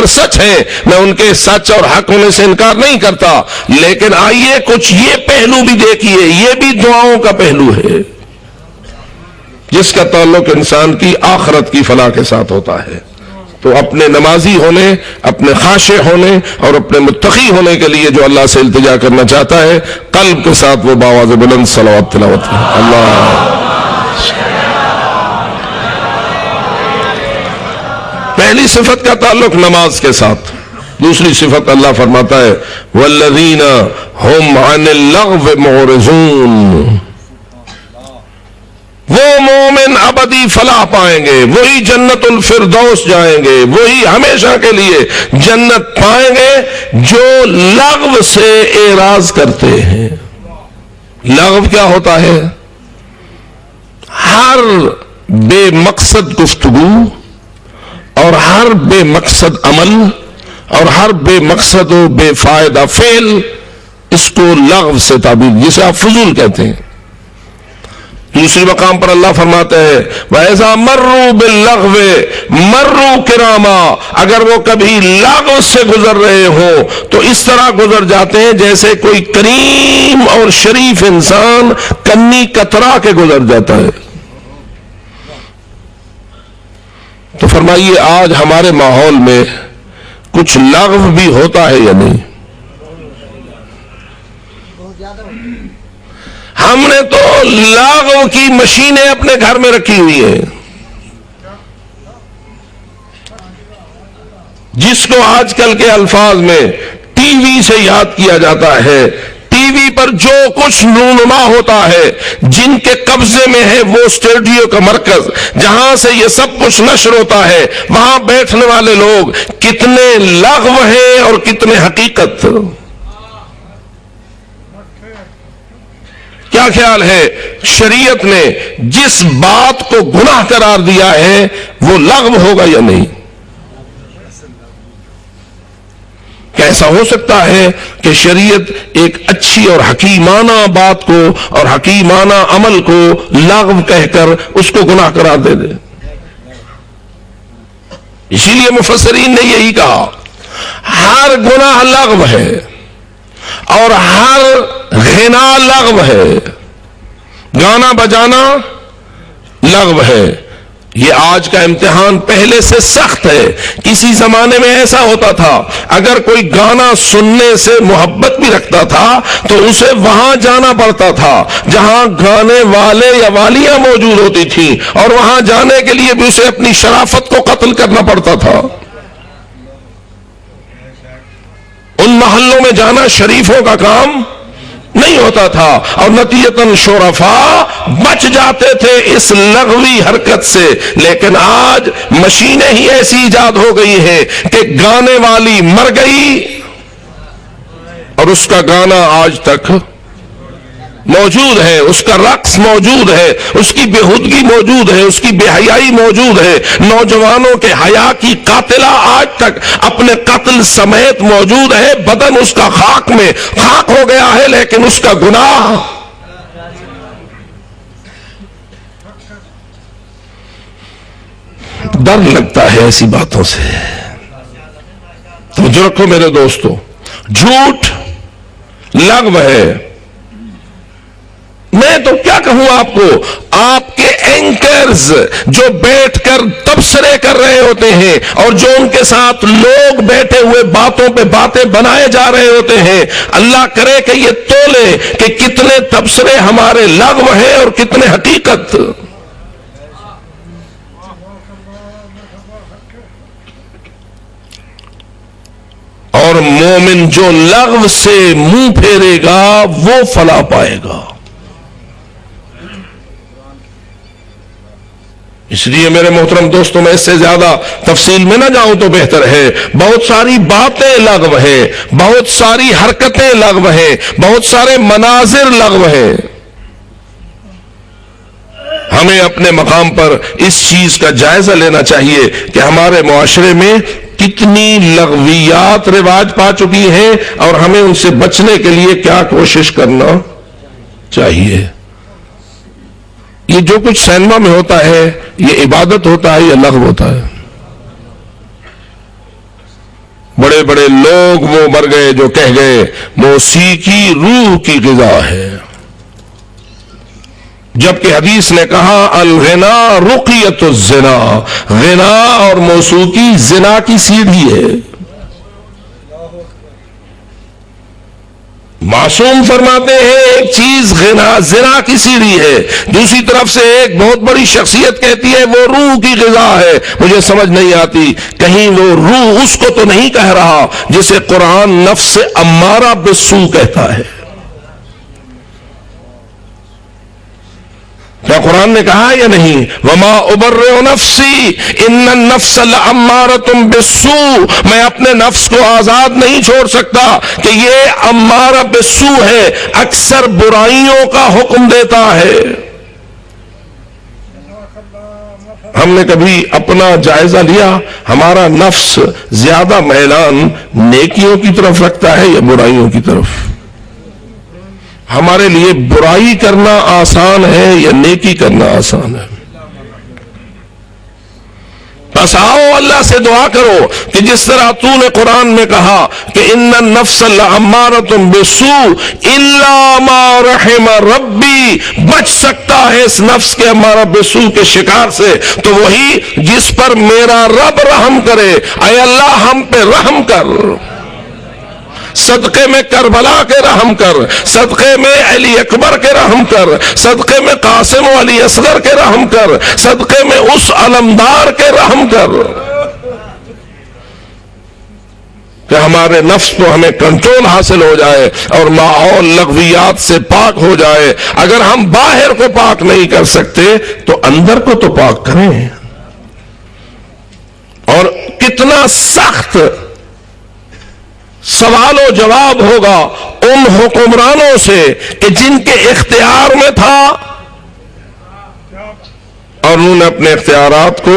پر سچ ہیں، میں ان کے سچ اور حق ہونے سے انکار نہیں کرتا، لیکن آئیے کچھ یہ پہلو بھی دیکھیے، یہ بھی دعاؤں کا پہلو ہے جس کا تعلق انسان کی آخرت کی فلاح کے ساتھ ہوتا ہے۔ تو اپنے نمازی ہونے، اپنے خاشع ہونے اور اپنے متقی ہونے کے لیے جو اللہ سے التجا کرنا چاہتا ہے، قلب کے ساتھ وہ بآواز بلند صلوات تلاوت ہے۔ اللہ پہلی صفت کا تعلق نماز کے ساتھ، دوسری صفت اللہ فرماتا ہے والذین هم عن اللغو معرضون، وہ مومن ابدی فلاح پائیں گے، وہی جنت الفردوس جائیں گے، وہی ہمیشہ کے لیے جنت پائیں گے جو لغو سے اعراض کرتے ہیں۔ لغو کیا ہوتا ہے؟ ہر بے مقصد گفتگو اور ہر بے مقصد عمل اور ہر بے مقصد و بے فائدہ فعل، اس کو لغو سے تعبیر، جسے آپ فضول کہتے ہیں۔ دوسری مقام پر اللہ فرماتے ہیں وَإِذَا مَرُّوا بِاللَّغْوِ مَرُّوا كِرَامًا، اگر وہ کبھی لغو سے گزر رہے ہوں تو اس طرح گزر جاتے ہیں جیسے کوئی کریم اور شریف انسان کنی کترا کے گزر جاتا ہے۔ تو فرمائیے آج ہمارے ماحول میں کچھ لغو بھی ہوتا ہے یا نہیں؟ ہم نے تو لغو کی مشینیں اپنے گھر میں رکھی ہوئی ہیں، جس کو آج کل کے الفاظ میں ٹی وی سے یاد کیا جاتا ہے۔ ٹی وی پر جو کچھ رونما ہوتا ہے، جن کے قبضے میں ہے وہ اسٹوڈیو کا مرکز جہاں سے یہ سب کچھ نشر ہوتا ہے، وہاں بیٹھنے والے لوگ کتنے لغو ہیں اور کتنے حقیقت۔ کیا خیال ہے شریعت نے جس بات کو گناہ قرار دیا ہے وہ لغو ہوگا یا نہیں؟ کیسا ہو سکتا ہے کہ شریعت ایک اچھی اور حکیمانہ بات کو اور حکیمانہ عمل کو لغو کہہ کر اس کو گناہ قرار دے دے؟ اسی لیے مفسرین نے یہی کہا ہر گناہ لغو ہے اور ہر غنا لغو ہے، گانا بجانا لغو ہے۔ یہ آج کا امتحان پہلے سے سخت ہے۔ کسی زمانے میں ایسا ہوتا تھا اگر کوئی گانا سننے سے محبت بھی رکھتا تھا تو اسے وہاں جانا پڑتا تھا جہاں گانے والے یا والیاں موجود ہوتی تھیں، اور وہاں جانے کے لیے بھی اسے اپنی شرافت کو قتل کرنا پڑتا تھا۔ ان محلوں میں جانا شریفوں کا کام نہیں ہوتا تھا، اور نتیجتاً شرفاء بچ جاتے تھے اس لغوی حرکت سے۔ لیکن آج مشینیں ہی ایسی ایجاد ہو گئی ہیں کہ گانے والی مر گئی اور اس کا گانا آج تک موجود ہے، اس کا رقص موجود ہے، اس کی بےہودگی موجود ہے، اس کی بے حیائی موجود ہے۔ نوجوانوں کے حیا کی قاتلہ آج تک اپنے قتل سمیت موجود ہے، بدن اس کا خاک میں خاک ہو گیا ہے، لیکن اس کا گناہ ڈر لگتا ہے ایسی باتوں سے۔ توجہ رکھو میرے دوستو، جھوٹ لغو ہے۔ میں تو کیا کہوں آپ کو، آپ کے اینکرز جو بیٹھ کر تبصرے کر رہے ہوتے ہیں اور جو ان کے ساتھ لوگ بیٹھے ہوئے باتوں پہ باتیں بنائے جا رہے ہوتے ہیں، اللہ کرے کہ یہ تولے کہ کتنے تبصرے ہمارے لغو ہیں اور کتنے حقیقت۔ اور مومن جو لغو سے منہ پھیرے گا وہ فلاح پائے گا۔ اس لیے میرے محترم دوستوں، میں اس سے زیادہ تفصیل میں نہ جاؤں تو بہتر ہے۔ بہت ساری باتیں لغو ہیں، بہت ساری حرکتیں لغو ہیں، بہت سارے مناظر لغو ہیں۔ ہمیں اپنے مقام پر اس چیز کا جائزہ لینا چاہیے کہ ہمارے معاشرے میں کتنی لغویات رواج پا چکی ہیں اور ہمیں ان سے بچنے کے لیے کیا کوشش کرنا چاہیے۔ یہ جو کچھ سینما میں ہوتا ہے یہ عبادت ہوتا ہے یا لغو ہوتا ہے؟ بڑے بڑے لوگ وہ مر گئے جو کہہ گئے موسیقی روح کی غذا ہے، جبکہ حدیث نے کہا الغنا رقیۃ الزنا، غنا اور موسیقی زنا کی سیڑھی ہے۔ معصوم فرماتے ہیں ایک چیز زنا کی سیڑھی ہے، دوسری طرف سے ایک بہت بڑی شخصیت کہتی ہے وہ روح کی غذا ہے۔ مجھے سمجھ نہیں آتی کہیں وہ روح اس کو تو نہیں کہہ رہا جسے قرآن نفس امارہ بالسوء کہتا ہے؟ کیا قرآن نے کہا یا نہیں وما ابرئ نفسی ان النفس لامارۃ بالسوء، میں اپنے نفس کو آزاد نہیں چھوڑ سکتا کہ یہ امارہ بالسوء ہے، اکثر برائیوں کا حکم دیتا ہے۔ ہم نے کبھی اپنا جائزہ لیا ہمارا نفس زیادہ میلان نیکیوں کی طرف رکھتا ہے یا برائیوں کی طرف؟ ہمارے لیے برائی کرنا آسان ہے یا نیکی کرنا آسان ہے؟ بس آؤ اللہ سے دعا کرو کہ جس طرح تو نے قرآن میں کہا کہ ان النفس لامارۃ بالسوء الا ما رحم ربی، بچ سکتا ہے اس نفس کے امارہ بالسوء کے شکار سے تو وہی جس پر میرا رب رحم کرے۔ اے اللہ ہم پہ رحم کر، صدقے میں کربلا کے رحم کر، صدقے میں علی اکبر کے رحم کر، صدقے میں قاسم و علی اصغر کے رحم کر، صدقے میں اس علمدار کے رحم کر کہ ہمارے نفس کو ہمیں کنٹرول حاصل ہو جائے اور ماحول لغویات سے پاک ہو جائے۔ اگر ہم باہر کو پاک نہیں کر سکتے تو اندر کو تو پاک کریں۔ اور کتنا سخت سوال و جواب ہوگا ان حکمرانوں سے کہ جن کے اختیار میں تھا اور انہوں نے اپنے اختیارات کو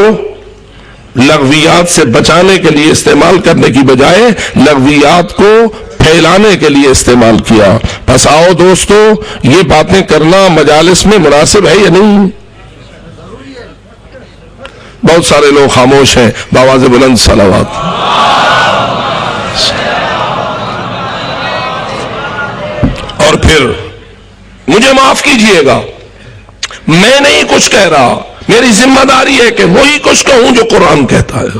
لغویات سے بچانے کے لیے استعمال کرنے کی بجائے لغویات کو پھیلانے کے لیے استعمال کیا۔ بس آؤ دوستو یہ باتیں کرنا مجالس میں مناسب ہے یا نہیں؟ بہت سارے لوگ خاموش ہیں، بآواز بلند صلوات۔ اور پھر مجھے معاف کیجئے گا، میں نہیں کچھ کہہ رہا، میری ذمہ داری ہے کہ وہی کچھ کہوں جو قرآن کہتا ہے۔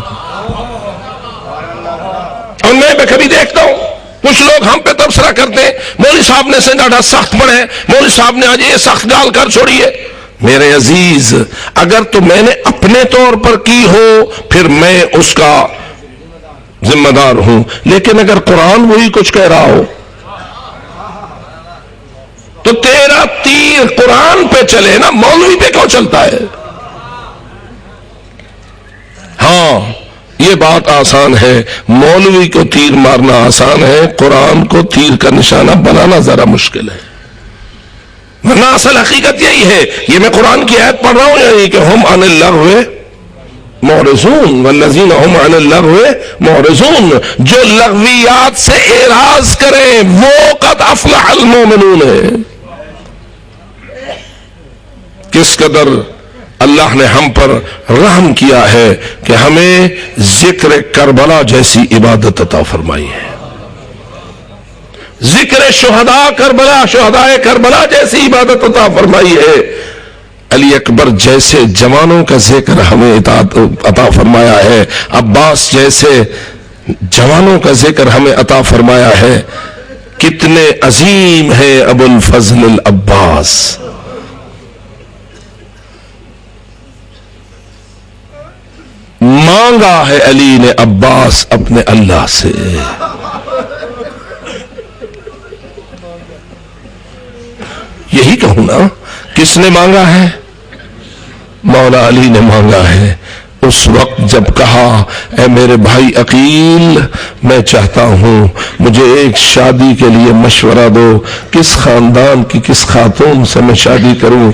اور میں کبھی دیکھتا ہوں کچھ لوگ ہم پہ تبصرہ کرتے ہیں مولوی صاحب نے سنڈا سخت پڑھے، مولوی صاحب نے آج یہ سخت گال کر چھوڑی ہے۔ میرے عزیز اگر تو میں نے اپنے طور پر کی ہو پھر میں اس کا ذمہ دار ہوں، لیکن اگر قرآن وہی کچھ کہہ رہا ہو تو تیرا تیر قرآن پہ چلے نا، مولوی پہ کیوں چلتا ہے؟ ہاں یہ بات آسان ہے، مولوی کو تیر مارنا آسان ہے، قرآن کو تیر کا نشانہ بنانا ذرا مشکل ہے۔ ورنہ اصل حقیقت یہی ہے، یہ میں قرآن کی آیت پڑھ رہا ہوں یعنی کہ ہم عن اللغو معرضون والذین هم عن اللغو معرضون، جو لغویات سے اعراض کریں وہ قد افلح المؤمنون ہے۔ کس قدر اللہ نے ہم پر رحم کیا ہے کہ ہمیں ذکر کربلا جیسی عبادت عطا فرمائی ہے، ذکر شہداء کربلا جیسی عبادت عطا فرمائی ہے، علی اکبر جیسے جوانوں کا ذکر ہمیں عطا فرمایا ہے، عباس جیسے جوانوں کا ذکر ہمیں عطا فرمایا ہے۔ کتنے عظیم ہے ابو الفضل العباس، مانگا ہے علی نے عباس اپنے اللہ سے۔ یہی کہوں نا، کس نے مانگا ہے؟ مولا علی نے مانگا ہے۔ اس وقت جب کہا اے میرے بھائی عقیل میں چاہتا ہوں مجھے ایک شادی کے لیے مشورہ دو، کس خاندان کی کس خاتون سے میں شادی کروں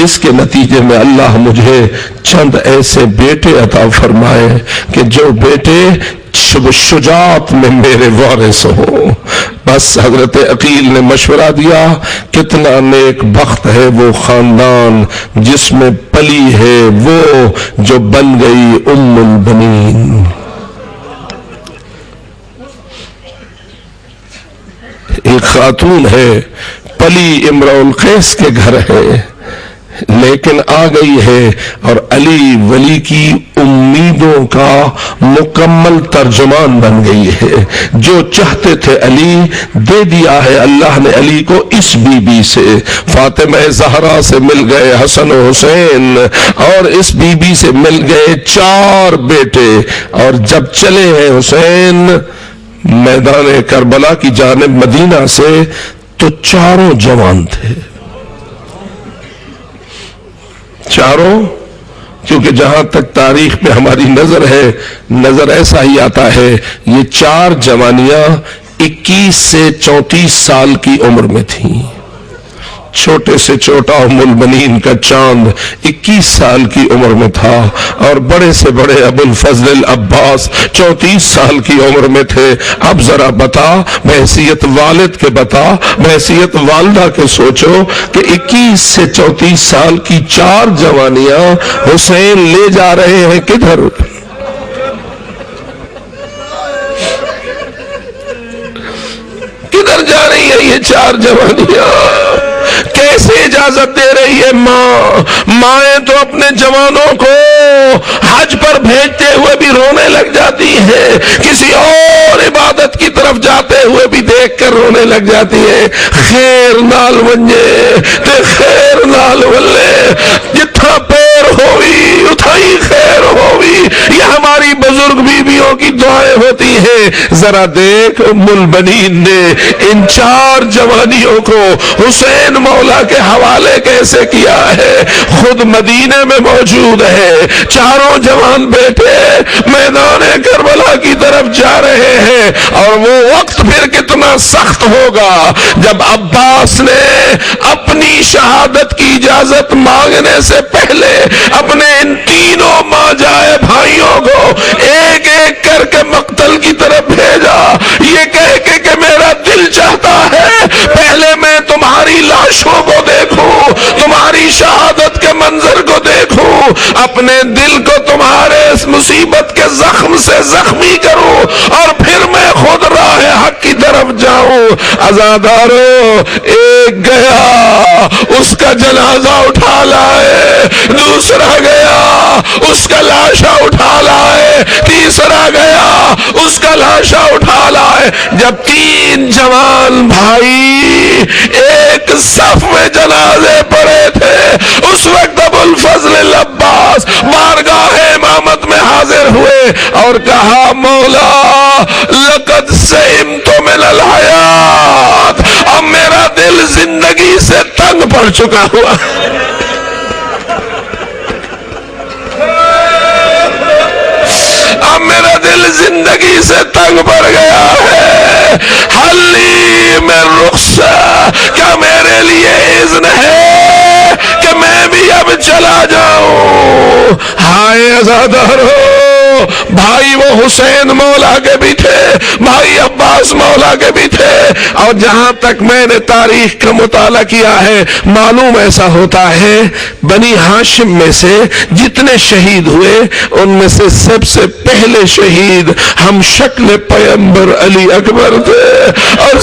جس کے نتیجے میں اللہ مجھے چند ایسے بیٹے عطا فرمائے کہ جو بیٹے شجاعت میں میرے وارث ہو۔ بس حضرت عقیل نے مشورہ دیا، کتنا نیک بخت ہے وہ خاندان جس میں پلی ہے وہ جو بن گئی ام البنین۔ ایک خاتون ہے، پلی امرؤ القیس کے گھر ہے، لیکن آ گئی ہے اور علی ولی کی امیدوں کا مکمل ترجمان بن گئی ہے۔ جو چاہتے تھے علی دے دیا ہے اللہ نے علی کو اس بی بی سے۔ فاطمہ زہرا سے مل گئے حسن و حسین، اور اس بی بی سے مل گئے 4 بیٹے، اور جب چلے ہیں حسین میدان کربلا کی جانب مدینہ سے تو 4 جوان تھے، 4، کیونکہ جہاں تک تاریخ میں ہماری نظر ہے، نظر ایسا ہی آتا ہے یہ 4 جوانیاں 21 سے 34 سال کی عمر میں تھیں۔ چھوٹے سے چھوٹا ام البنین کا چاند 21 سال کی عمر میں تھا، اور بڑے سے بڑے ابو الفضل العباس 34 سال کی عمر میں تھے۔ اب ذرا بتا، بحیثیت والد کے بتا، بحیثیت والدہ کے سوچو کہ 21 سے 34 سال کی 4 جوانیاں حسین لے جا رہے ہیں کدھر؟ کدھر جا رہی ہے یہ 4 جوانیاں؟ کیسے اجازت دے رہی ہے ماں؟ مائیں تو اپنے جوانوں کو حج پر بھیجتے ہوئے بھی رونے لگ جاتی ہیں، کسی اور عبادت کی طرف جاتے ہوئے بھی دیکھ کر رونے لگ جاتی ہیں۔ خیر نال ونجے تے خیر نال ولے، جتھا پیر ہوئی اتھائی خیر ہوئی، یہ ہماری بزرگ بیویوں کی دعائیں ہوتی ہیں۔ ذرا دیکھ ام البنین نے ان 4 جوانیوں کو حسین مولا کے حوالے کیسے کیا ہے۔ خود مدینے میں موجود ہے، 4 جوان بیٹے میدان کربلا کی طرف جا رہے ہیں، اور وہ وقت پھر کتنا سخت ہوگا جب عباس نے اپنی شہادت کی اجازت مانگنے سے پہلے اپنے ان 3 ماں جائے بھائیوں کو ایک ایک کر کے مقتل کی طرف بھیجا، یہ کہہ کے کہ میرا دل چاہتا ہے پہلے میں تمہاری لاشوں کو دیکھوں، تمہاری شہادت کے منظر کو دیکھوں، اپنے دل کو تمہارے اس مصیبت کے زخم سے زخمی کروں، اور پھر میں خود راہ حق کی طرف جاؤں۔ عزادارو، ایک گیا اس کا جنازہ اٹھا لائے، دوسرا گیا اس کا لاشا اٹھا لائے، تیسرا گیا اس کا لاشا اٹھا لائے۔ جب 3 جوان بھائی ایک صف میں جنازے پڑے تھے، اس وقت ابو الفضل العباس بارگاہ امامت میں حاضر ہوئے اور کہا مولا لقد سئمت من الحیات، اب میرا دل زندگی سے تنگ پڑ چکا ہوا، اب میرا دل زندگی سے تنگ پڑ گیا ہے، حلی میں رخصت، کیا میرے لیے اذن ہے کہ میں بھی اب چلا جاؤں؟ ہائے عزادارو، بھائی وہ حسین مولا کے بھی تھے، بھائی عباس مولا کے بھی تھے، اور جہاں تک میں نے تاریخ کا مطالعہ کیا ہے معلوم ایسا ہوتا ہے بنی ہاشم میں سے جتنے شہید ہوئے ان میں سے سب سے پہلے شہید ہم شکل پیغمبر علی اکبر تھے، اور